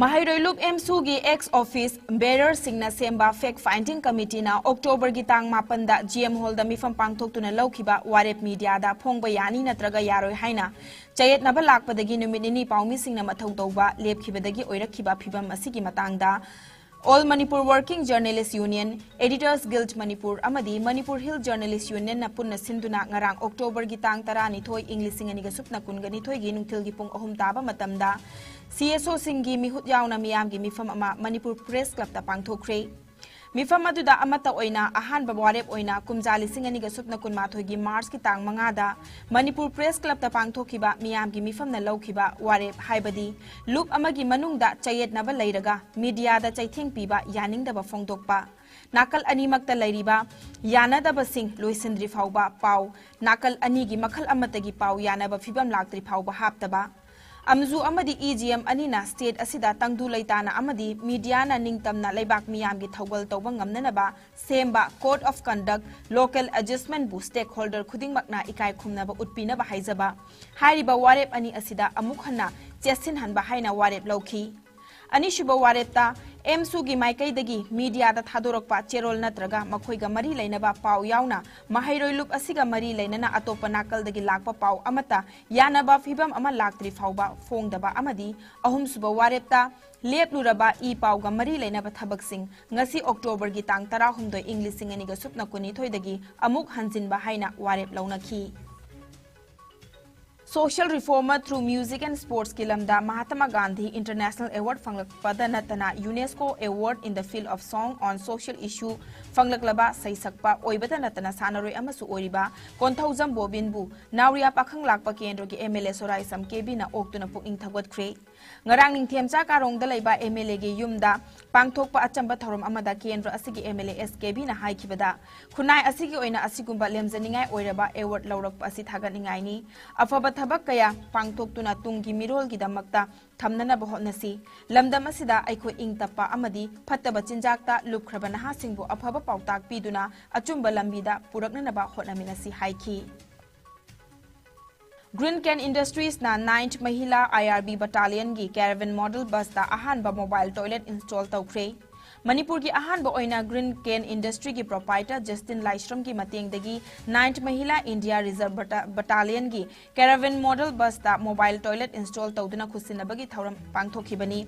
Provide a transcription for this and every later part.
Mahairoiluk MSUgi ex-office bearer singna semba fact finding committee na October gitang mapanda GM Hall da mifam pangthok tuna laukiba warep media da phongba yani natraga yaroi haina chayet naba lakpadagi numit nini paumi singna mathau tawba lepkhibadagi oirakhiba phibam asigi matangda All Manipur Working Journalists Union, Editors Guild Manipur, Amadi Manipur Hill Journalists Union na punna sinduna ngarang October gitang tara nitoy English singa sup na kunga nitoy ginungtil gipong ahum taba matamda CSO singi mihut yaw na miyam gi mifam ama Manipur Press Club ta pangthokre. Mifam aduda amata oina ahan bawarep oina kumjali singa sup na kun mathoy gi Mars kitang mangada Manipur Press Club ta pangthokiba miyam gi mifam na lawkiba warep haibadi look amagi manungda chayet naba leiraga media da chaithing piba yaning da ba phongdokpa nakal ani makta leiriba yana da basing loisindri phauba pau nakal ani gi makhal amatagi pau yana ba phibam laktri phauba haptaba Amzu amadi EGM anina state asida tangdu laitana amadi media na ningtamna laibak miyam gi thawgal tawba ngamnanaba semba code of conduct local adjustment bu stakeholder khuding makna ikai khumnaba utpinaba haizaba hairiba warep ani asida amuk hanna chesin hanba haina warep lawki ani shuba warepta MSU gi maikai dagi media da thadorokpa cherol natraga makhoiga mari leinaba pau yauna mahairoi asiga mari leinana atopa nakal dagi lakpa pau amata yanaba phibam ama laktri phauba phongdaba amadi ahum suba warepta lepluraba I pau ga mari leinaba thabaksing ngasi October gi tang 16 English singani ga supna kuni thoidagi amuk hanjinba haina warep launaki Social reformer through music and sports kilamda Mahatma Gandhi International Award fanglakpada natana UNESCO Award in the field of song on social issue fanglaklaba saisakpa oibada natana sanaroi amasu oiriba Konthaujam Bobinbu Nauria pakhang lakpa kendro gi MLA Sorai Sam KB na oktuna pukning thagwat khre ngarang ningthemcha karongda leiba MLA gi yumda pangthokpa achamba thorom amada kendro asigi MLA SKB na haikibada khunai asigi oina asigumba lemjaningai oiraba award lawrakpa asi thaganingai ni afaba thabak kaya pangthoktuna tunggi mirol gi damakta thamnana bahotnasi lamdam asida aiko ingtapa amadi phattaba chinjakta lupkhraba naha singbu afaba pautak piduna achumba lambida puraknanaba hotnaminasi haiki Green Can Industries na 9th Mahila IRB Battalion gi caravan model bus da ahanba mobile toilet install tawkhre Manipur ki ahan ba oina Green Can Industry ki proprietor Justin Laishram ki mateng dagi 9th Mahila India Reserve Battalion ki caravan model bus da mobile toilet install tawduna khusinabagi thauram pangthokhibani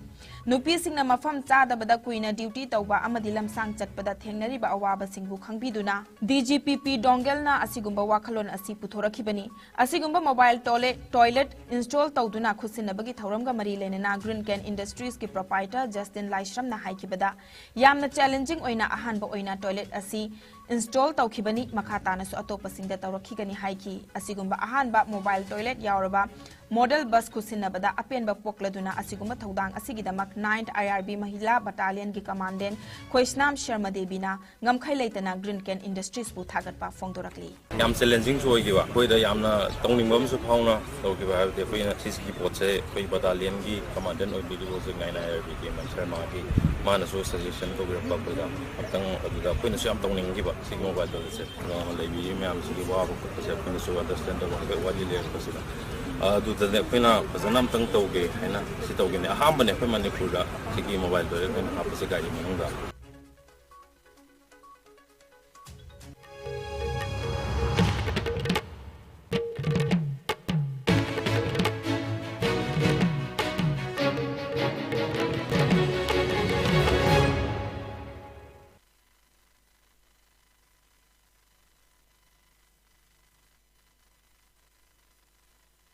nupi singna mafam chada bada kuina duty tawba amadi lamsang chatpada thengnari ba awaba singbu khangbiduna DGPP Dongel na asigumba wakhalon asi puthorakhibani asigumba mobile toilet install tawduna khusinabagi thauram ga mari lenena Green Can Industries ki proprietor Justin Laishram na haikibada Yamna challenging oina ahanba oina toilet asi install tawkhibani makhatana su atopa singda tawrakhigani haiki asigumba ahanba mobile toilet yauraba model bus khusinabada apenba pokladuna asigumba thodang asigidamak 9th IRB Mahila Battalion gi commandant Khoisnam Sharma Devina ngamkhai leitana Green Can Industries bu thagatpa phongdorakli yam challenging so yiwa koida yamna tongningbam su phawna tawkiba habde koina sisgi potse koi battalion gi commandant oibi gi bose 9th IRB gi man Sharma gi mana so suggestion ko gram ba koida aptang aduda koina su yam tongningiba sigmo ba dose no lebi myam sigi wa ko se koina su understand ba wali le ko sila aduda ne koina bazanam tang tawge haina si tawge ne ahamba ne ko Manipur da sigi mobile dore koina apse gari manungda